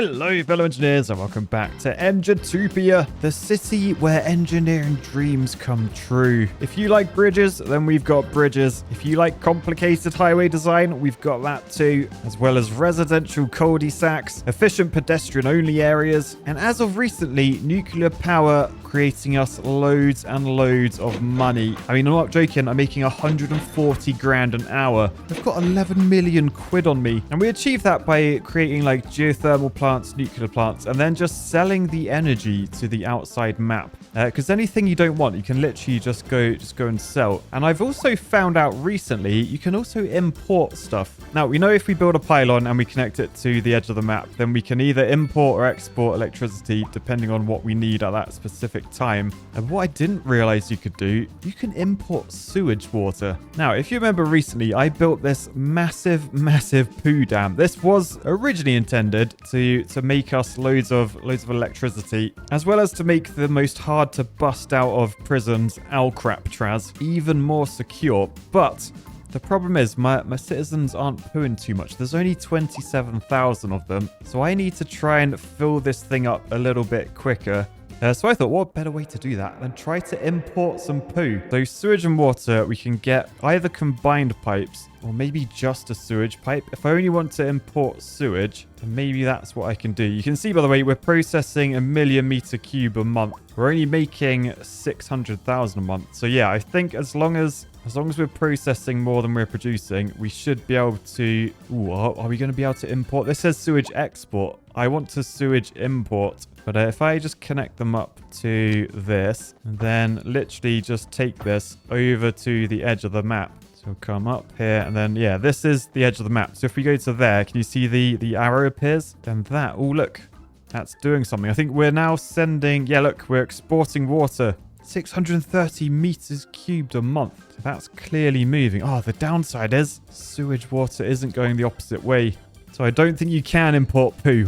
Hello fellow engineers and welcome back to Engitopia, the city where engineering dreams come true. If you like bridges, then we've got bridges. If you like complicated highway design, we've got that too, as well as residential cul-de-sacs, efficient pedestrian only areas, and as of recently, nuclear power creating us loads and loads of money. I mean, I'm not joking, I'm making 140 grand an hour. I've got 11 million quid on me. And we achieved that by creating like geothermal plants, nuclear plants, and then just selling the energy to the outside map. Because anything you don't want, you can literally just go and sell. And I've also found out recently, you can also import stuff. Now, we know if we build a pylon and we connect it to the edge of the map, then we can either import or export electricity depending on what we need at that specific time. And what I didn't realize you could do, you can import sewage water. Now, if you remember recently, I built this massive poo dam. This was originally intended to make us loads of electricity, as well as to make the most hard to bust out of prisons Alcatraz even more secure. But the problem is my citizens aren't pooing too much. There's only 27,000 of them. So I need to try and fill this thing up a little bit quicker. So I thought, what better way to do that than try to import some poo? So sewage and water, we can get either combined pipes or maybe just a sewage pipe. If I only want to import sewage, then maybe that's what I can do. You can see, by the way, we're processing 1 million meter cube a month. We're only making 600,000 a month. So yeah, I think as long as we're processing more than we're producing, we should be able to... Ooh, are we going to be able to import? This says sewage export. I want to sewage import. But if I just connect them up to this, and then literally just take this over to the edge of the map. So we'll come up here, and then, yeah, this is the edge of the map. So if we go to there, can you see the arrow appears? Then that, oh, look, that's doing something. I think we're now sending... Yeah, look, we're exporting water. 630 meters cubed a month. So that's clearly moving. Oh, the downside is sewage water isn't going the opposite way. So I don't think you can import poo.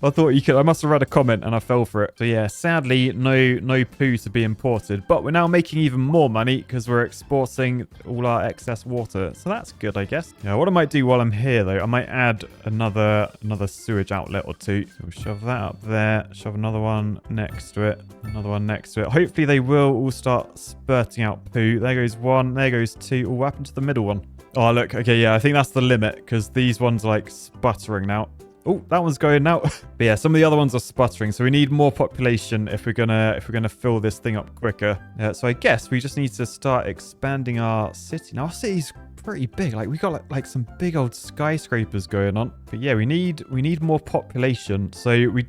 I thought you could. I must have read a comment and I fell for it. So yeah, sadly, no poo to be imported. But we're now making even more money because we're exporting all our excess water. So that's good, I guess. Yeah, what I might do while I'm here, though, I might add another sewage outlet or two. So we'll shove that up there. Shove another one next to it. Another one next to it. Hopefully they will all start spurting out poo. There goes one. There goes two. Oh, what happened to the middle one? Oh, look. Okay, yeah, I think that's the limit because these ones are like sputtering now. Oh, that one's going now. But yeah, some of the other ones are sputtering, so we need more population if we're gonna fill this thing up quicker. So I guess we just need to start expanding our city. Now our city's pretty big. Like we got like some big old skyscrapers going on. But yeah, we need more population. So we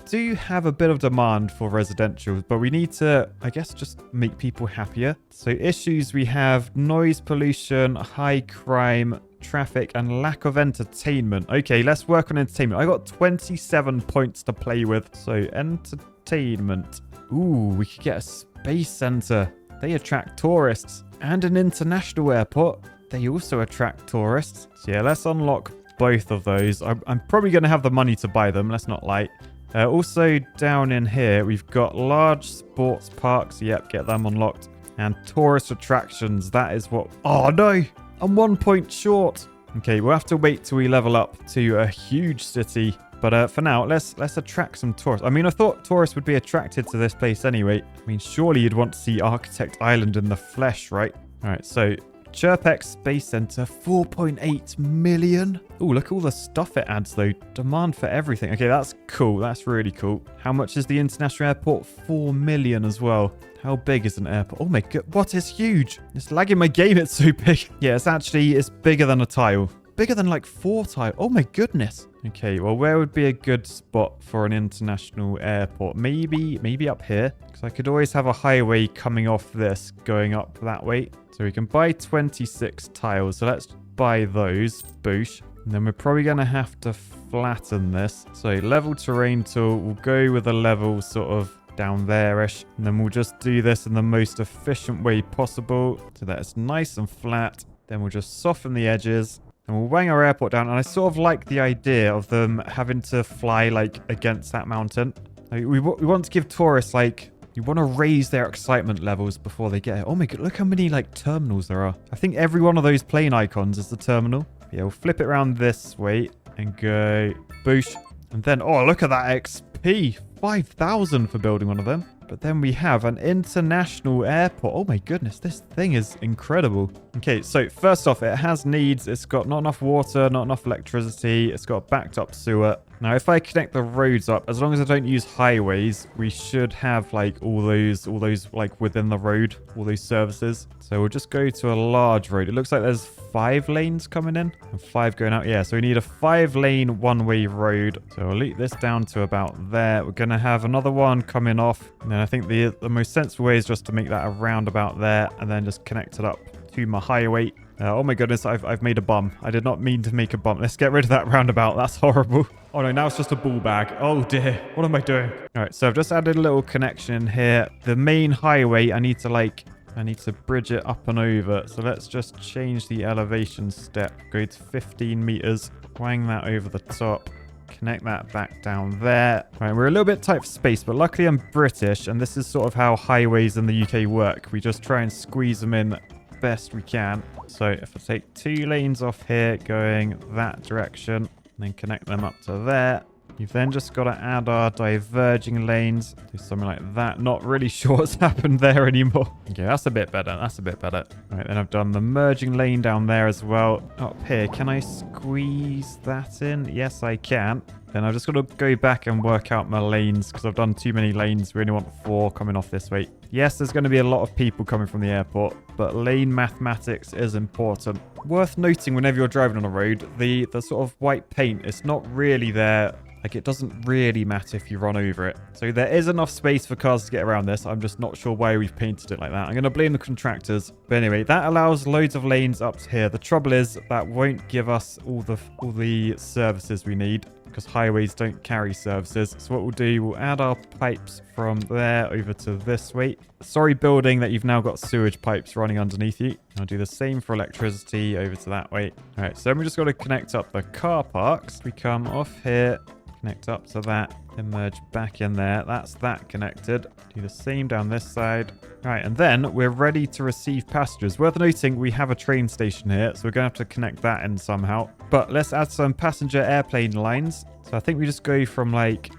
do have a bit of demand for residential, but we need to, I guess, just make people happier. So issues we have: noise pollution, high crime, traffic, and lack of entertainment. Okay, let's work on entertainment. I got 27 points to play with. So entertainment. Ooh, we could get a space center. They attract tourists. And an international airport. They also attract tourists. So yeah, let's unlock both of those. I'm probably going to have the money to buy them. Let's not lie. Also down in here, we've got large sports parks. Yep, get them unlocked. And tourist attractions. That is what... Oh, no. I'm 1 point short. Okay, we'll have to wait till we level up to a huge city. But for now, let's attract some tourists. I mean, I thought tourists would be attracted to this place anyway. I mean, surely you'd want to see Architect Island in the flesh, right? All right, so Chirpex Space Center, 4.8 million. Oh, look at all the stuff it adds, though. Demand for everything. Okay, that's cool. That's really cool. How much is the international airport? 4 million as well. How big is an airport? Oh my god, what is huge? It's lagging my game, it's so big. Yeah, it's bigger than a tile. Bigger than like 4 tiles. Oh my goodness. Okay, well, where would be a good spot for an international airport? Maybe up here. Because I could always have a highway coming off this going up that way. So we can buy 26 tiles. So let's buy those. Boosh. And then we're probably going to have to flatten this. So level terrain tool. We'll go with a level sort of down there-ish. And then we'll just do this in the most efficient way possible so that it's nice and flat. Then we'll just soften the edges. And we'll wang our airport down. And I sort of like the idea of them having to fly, like, against that mountain. Like, we want to give tourists, like... You want to raise their excitement levels before they get it. Oh my god, look how many, like, terminals there are. I think every one of those plane icons is the terminal. Yeah, we'll flip it around this way and go... Boosh. And then, oh, look at that XP. 5,000 for building one of them. But then we have an international airport. Oh my goodness, this thing is incredible. Okay, so first off, it has needs. It's got not enough water, not enough electricity. It's got backed up sewer. Now, if I connect the roads up, as long as I don't use highways, we should have like all those like within the road, all those services. So we'll just go to a large road. It looks like there's 5 lanes coming in and 5 going out. Yeah, so we need a 5-lane one-way road. So we'll leak this down to about there. We're going to have another one coming off. And then I think the most sensible way is just to make that a roundabout there and then just connect it up to my highway. Oh my goodness, I've made a bum. I did not mean to make a bum. Let's get rid of that roundabout. That's horrible. Oh no, now it's just a ball bag. Oh dear. What am I doing? All right, so I've just added a little connection here. The main highway, I need to bridge it up and over. So let's just change the elevation step. Go to 15 meters. Wang that over the top. Connect that back down there. All right, we're a little bit tight for space, but luckily I'm British, and this is sort of how highways in the UK work. We just try and squeeze them in best we can. So if I take 2 lanes off here going that direction and then connect them up to there, you've then just got to add our diverging lanes. Do something like that. Not really sure what's happened there anymore. Okay, that's a bit better. That's a bit better. All right, then I've done the merging lane down there as well. Up here, can I squeeze that in? Yes, I can. Then I've just got to go back and work out my lanes because I've done too many lanes. We only want 4 coming off this way. Yes, there's going to be a lot of people coming from the airport, but lane mathematics is important. Worth noting whenever you're driving on a road, the sort of white paint, it's not really there. Like, it doesn't really matter if you run over it. So there is enough space for cars to get around this. I'm just not sure why we've painted it like that. I'm going to blame the contractors. But anyway, that allows loads of lanes up to here. The trouble is that won't give us all the services we need, because highways don't carry services. So what we'll do, we'll add our pipes from there over to this way. Sorry, building, that you've now got sewage pipes running underneath you. I'll do the same for electricity over to that way. All right, so then we just got to connect up the car parks. We come off here, connect up to that, then merge back in there. That's that connected. Do the same down this side. All right, and then we're ready to receive passengers. Worth noting, we have a train station here, so we're going to have to connect that in somehow. But let's add some passenger airplane lines. So I think we just go from like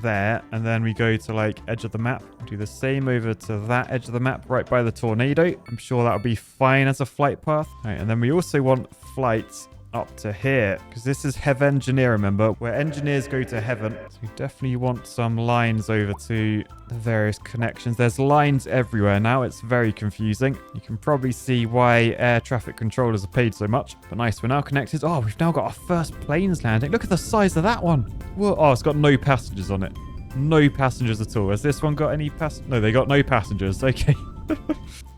there, and then we go to like edge of the map. Do the same over to that edge of the map right by the tornado. I'm sure that'll be fine as a flight path. All right, and then we also want flights up to here, because this is Heaven Engineer, remember, where engineers go to heaven. So we definitely want some lines over to the various connections. There's lines everywhere now. It's very confusing. You can probably see why air traffic controllers are paid so much. But nice, we're now connected. Oh, we've now got our first planes landing. Look at the size of that one. Whoa. Oh, it's got no passengers on it. No passengers at all. Has this one got any passengers? No, they got no passengers. Okay.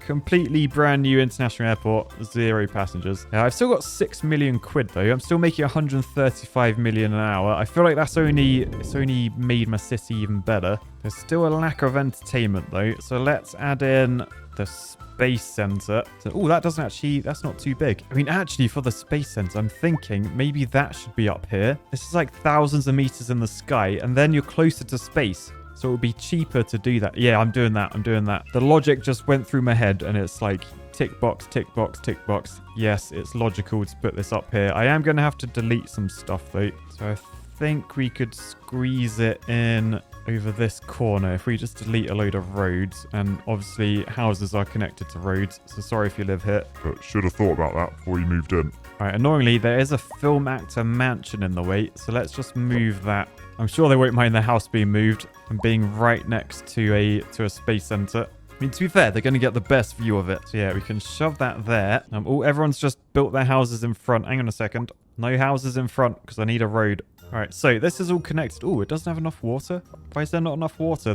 Completely brand new international airport, 0 passengers. Now, I've still got 6 million quid though. I'm still making 135 million an hour. I feel like it's only made my city even better. There's still a lack of entertainment though. So let's add in the space center. So, oh, that's not too big. I mean, actually for the space center, I'm thinking maybe that should be up here. This is like thousands of meters in the sky, and then you're closer to space. So it would be cheaper to do that. Yeah, I'm doing that. The logic just went through my head, and it's like tick box, tick box, tick box. Yes, it's logical to put this up here. I am going to have to delete some stuff though. So I think we could squeeze it in over this corner if we just delete a load of roads. And obviously houses are connected to roads. So sorry if you live here. But should have thought about that before you moved in. All right, annoyingly, there is a film actor mansion in the way. So let's just move that. I'm sure they won't mind their house being moved and being right next to a space center. I mean, to be fair, they're going to get the best view of it. So yeah, we can shove that there. Oh, everyone's just built their houses in front. Hang on a second. No houses in front because I need a road. All right, so this is all connected. Oh, it doesn't have enough water. Why is there not enough water?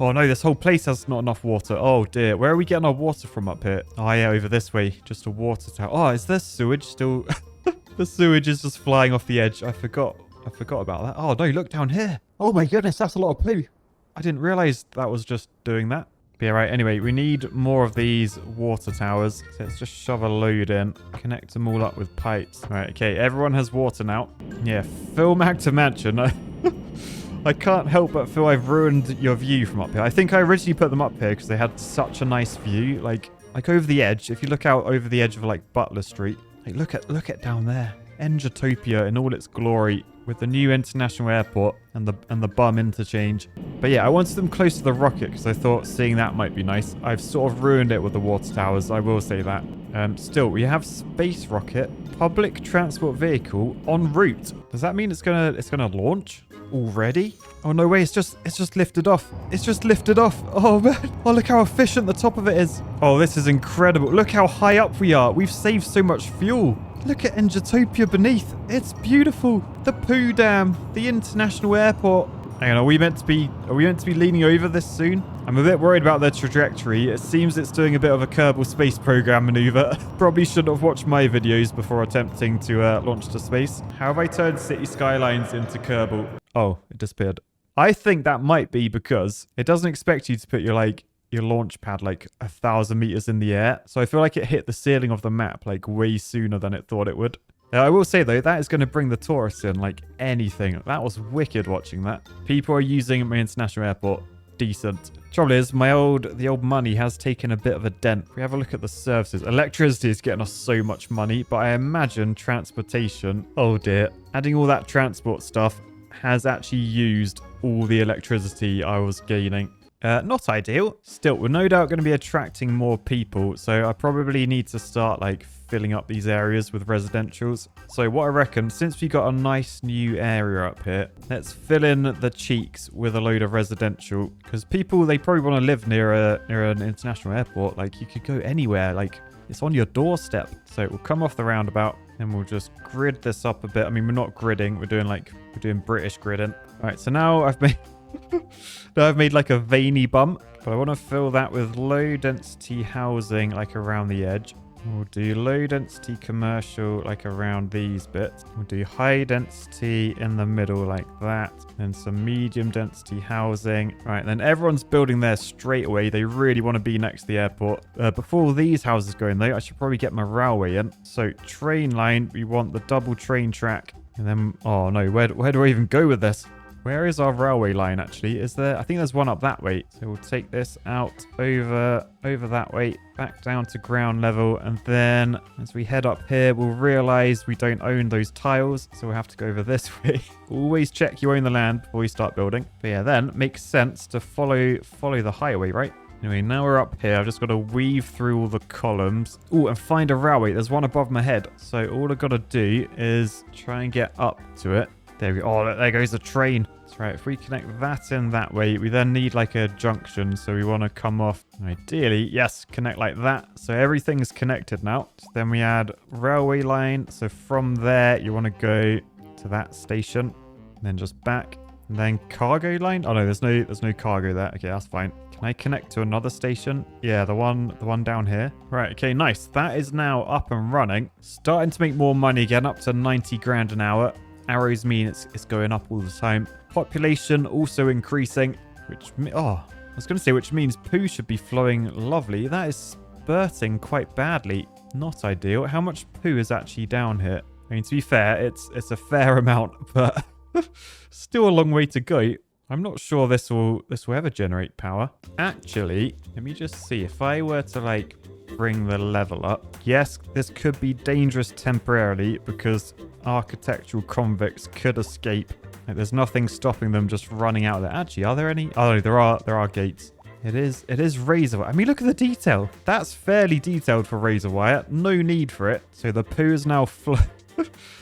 Oh no, this whole place has not enough water. Oh dear, where are we getting our water from up here? Oh yeah, over this way. Just a water tower. Oh, is there sewage still? The sewage is just flying off the edge. I forgot about that. Oh no, look down here. Oh my goodness, that's a lot of poo. I didn't realize that was just doing that. But yeah, right. Anyway, we need more of these water towers. So let's just shove a load in. Connect them all up with pipes. All right, okay. Everyone has water now. Yeah, film actor mansion. I can't help but feel I've ruined your view from up here. I think I originally put them up here because they had such a nice view. Like over the edge. If you look out over the edge of like Butler Street, like look at down there. Engitopia in all its glory. with the new international airport and the bum interchange. But yeah, I wanted them close to the rocket because I thought seeing that might be nice. I've sort of ruined it with the water towers, I will say that. Still, we have space rocket, public transport vehicle en route. Does that mean it's gonna launch already? Oh no way, it's just lifted off. It's just lifted off. Oh man. Oh, look how efficient the top of it is. Oh, this is incredible. Look how high up we are. We've saved so much fuel. Look at Engitopia beneath. It's beautiful. The poo dam, the international airport. Hang on, are we meant to be leaning over this soon? I'm a bit worried about the trajectory. It seems it's doing a bit of a Kerbal Space Program maneuver. Probably shouldn't have watched my videos before attempting to launch to space. How have I turned City Skylines into Kerbal? Oh, it disappeared. I think that might be because it doesn't expect you to put your launch pad like 1,000 meters in the air. So I feel like it hit the ceiling of the map like way sooner than it thought it would. I will say, though, that is going to bring the tourists in like anything. That was wicked watching that. People are using my international airport. Decent. Trouble is, the old money has taken a bit of a dent. If we have a look at the services, electricity is getting us so much money, but I imagine transportation, oh dear, adding all that transport stuff has actually used all the electricity I was gaining. Not ideal. Still, we're no doubt going to be attracting more people, so I probably need to start like filling up these areas with residentials. So what I reckon, since we got a nice new area up here, let's fill in the cheeks with a load of residential, because people, they probably want to live near an international airport. Like, you could go anywhere, like it's on your doorstep. So we'll come off the roundabout and we'll just grid this up a bit. I mean, we're not gridding, we're doing British gridding. All right, so now I've made like a veiny bump, but I want to fill that with low density housing like around the edge. We'll do low density commercial like around these bits. We'll do high density in the middle like that. And some medium density housing. Right, then everyone's building there straight away. They really want to be next to the airport. Before these houses go in though, I should probably get my railway in. So train line, we want the double train track. And then, oh no, where do I even go with this? Where is our railway line actually? Is there? I think there's one up that way. So we'll take this out over that way, back down to ground level. And then as we head up here, we'll realize we don't own those tiles. So we'll have to go over this way. Always check you own the land before you start building. But yeah, then it makes sense to follow the highway, right? Anyway, now we're up here. I've just got to weave through all the columns. Oh, and find a railway. There's one above my head. So all I've got to do is try and get up to it. There we go. Oh, look, there goes the train. That's right. If we connect that in that way, we then need like a junction. So we want to come off. Ideally, yes, connect like that. So everything's connected now. So then we add railway line. So from there, you want to go to that station. And then just back. And then cargo line. Oh, no, there's no cargo there. Okay, that's fine. Can I connect to another station? Yeah, the one down here. Right, okay, nice. That is now up and running. Starting to make more money again, up to 90 grand an hour. Arrows mean it's going up all the time. Population also increasing, which, oh, I was going to say, which means poo should be flowing lovely. That is spurting quite badly. Not ideal. How much poo is actually down here? I mean, to be fair, it's a fair amount, but still a long way to go. I'm not sure this will ever generate power. Actually, let me just see. If I were to like bring the level up, yes, this could be dangerous temporarily because architectural convicts could escape. Like, there's nothing stopping them just running out there. Actually, are there any? Oh, there are gates. It is razor wire. I mean, look at the detail. That's fairly detailed for razor wire. No need for it. So the poo is now flow.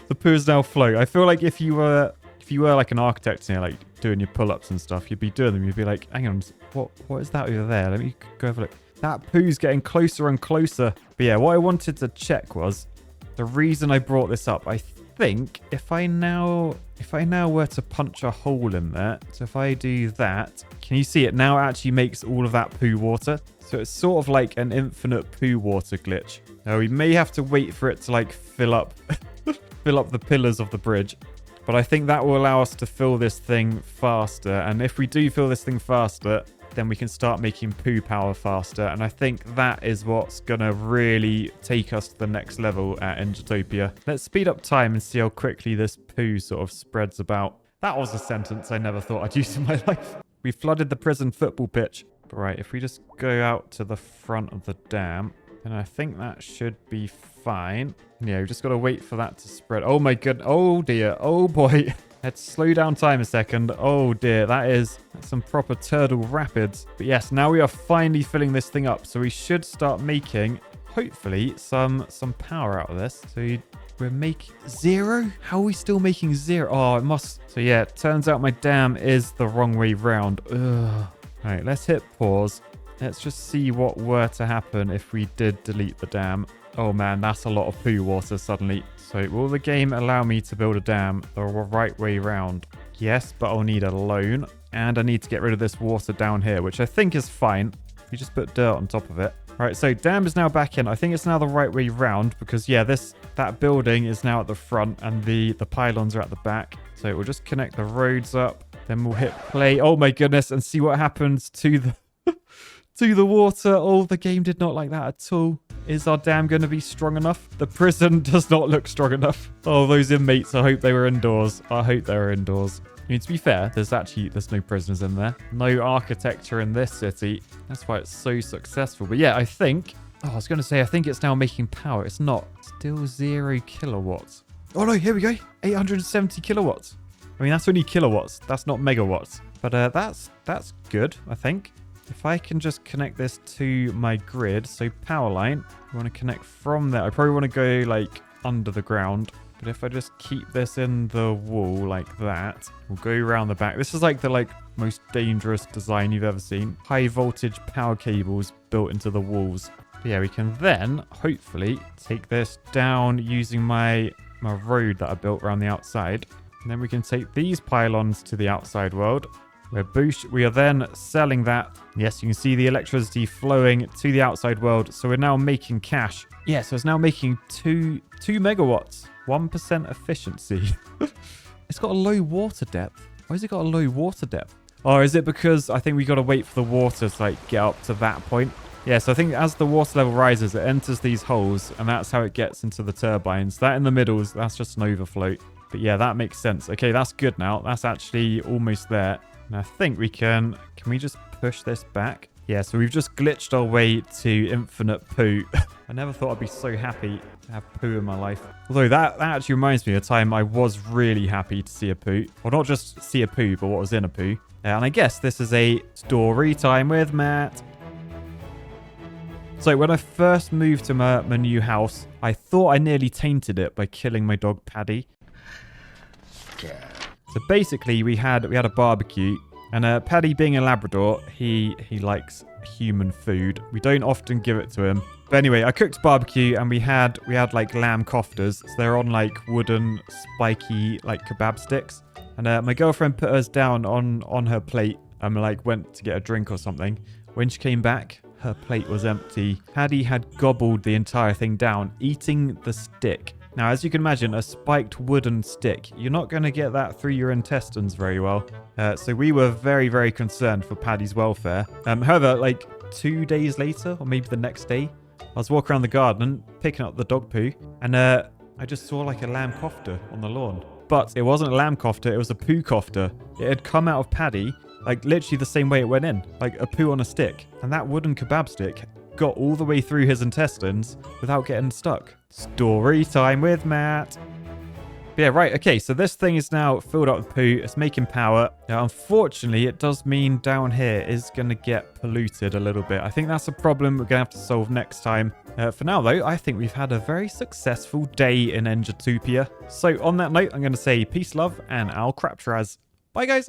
The poo is now flow. I feel like if you were like an architect, you know, like doing your pull-ups and stuff, you'd be doing them. You'd be like, hang on, what is that over there? Let me go have a look. That poo's getting closer and closer. But yeah, what I wanted to check was the reason I brought this up. I think if I now were to punch a hole in there, so if I do that, can you see it now actually makes all of that poo water? So it's sort of like an infinite poo water glitch. Now we may have to wait for it to like fill up the pillars of the bridge. But I think that will allow us to fill this thing faster. And if we do fill this thing faster, then we can start making poo power faster. And I think that is what's going to really take us to the next level at Engitopia. Let's speed up time and see how quickly this poo sort of spreads about. That was a sentence I never thought I'd use in my life. We flooded the prison football pitch. But right, if we just go out to the front of the dam, then I think that should be fine. Yeah, we've just got to wait for that to spread. Oh my god. Oh dear. Oh boy. Let's slow down time a second. Oh dear, that's some proper turtle rapids. But yes, now we are finally filling this thing up. So we should start making, hopefully, some power out of this. So we're making 0? How are we still making 0? Oh, it must. So yeah, it turns out my dam is the wrong way round. Ugh. All right, let's hit pause. Let's just see what were to happen if we did delete the dam. Oh man, that's a lot of poo water suddenly. So will the game allow me to build a dam the right way round? Yes, but I'll need a loan. And I need to get rid of this water down here, which I think is fine. We just put dirt on top of it. All right, so dam is now back in. I think it's now the right way round because, yeah, that building is now at the front and the pylons are at the back. So we'll just connect the roads up. Then we'll hit play. Oh my goodness, and see what happens to the to the water. Oh, the game did not like that at all. Is our dam going to be strong enough? The prison does not look strong enough. Oh, those inmates, I hope they were indoors. I hope they were indoors. I mean, to be fair, there's no prisoners in there. No architecture in this city. That's why it's so successful. But yeah, I think it's now making power. It's not. Still 0 kilowatts. Oh no, here we go. 870 kilowatts. I mean, that's only kilowatts. That's not megawatts. But that's good, I think. If I can just connect this to my grid, so power line, I want to connect from there. I probably want to go like under the ground. But if I just keep this in the wall like that, we'll go around the back. This is like the most dangerous design you've ever seen. High voltage power cables built into the walls. But yeah, we can then hopefully take this down using my road that I built around the outside. And then we can take these pylons to the outside world. We are then selling that. Yes, you can see the electricity flowing to the outside world. So we're now making cash. Yeah, so it's now making 2 megawatts. 1% efficiency. It's got a low water depth. Why has it got a low water depth? Oh, is it because I think we got to wait for the water to get up to that point? Yeah, so I think as the water level rises, it enters these holes, and that's how it gets into the turbines. That in the middle, that's just an overflow. But yeah, that makes sense. Okay, that's good now. That's actually almost there. And I think we can we just push this back? Yeah, so we've just glitched our way to infinite poo. I never thought I'd be so happy to have poo in my life. Although that actually reminds me of a time I was really happy to see a poo. Well, not just see a poo, but what was in a poo. And I guess this is a story time with Matt. So when I first moved to my new house, I thought I nearly tainted it by killing my dog Paddy. So basically, we had a barbecue, and Paddy, being a Labrador, he likes human food. We don't often give it to him. But anyway, I cooked barbecue, and we had like lamb koftas. So they're on like wooden spiky like kebab sticks. And my girlfriend put hers down on her plate and went to get a drink or something. When she came back, her plate was empty. Paddy had gobbled the entire thing down, eating the stick. Now, as you can imagine, a spiked wooden stick, you're not going to get that through your intestines very well. So we were very, very concerned for Paddy's welfare. However, 2 days later, or maybe the next day, I was walking around the garden, picking up the dog poo, and I just saw a lamb kofta on the lawn. But it wasn't a lamb kofta, it was a poo kofta. It had come out of Paddy, literally the same way it went in, like a poo on a stick. And that wooden kebab stick got all the way through his intestines without getting stuck. Story time with Matt. But yeah, right, okay, so this thing is now filled up with poo. It's making power. Now, unfortunately, it does mean down here is going to get polluted a little bit. I think that's a problem we're going to have to solve next time. For now, though, I think we've had a very successful day in Engitopia. So on that note, I'm going to say peace, love, and I'll craptraz. Bye, guys.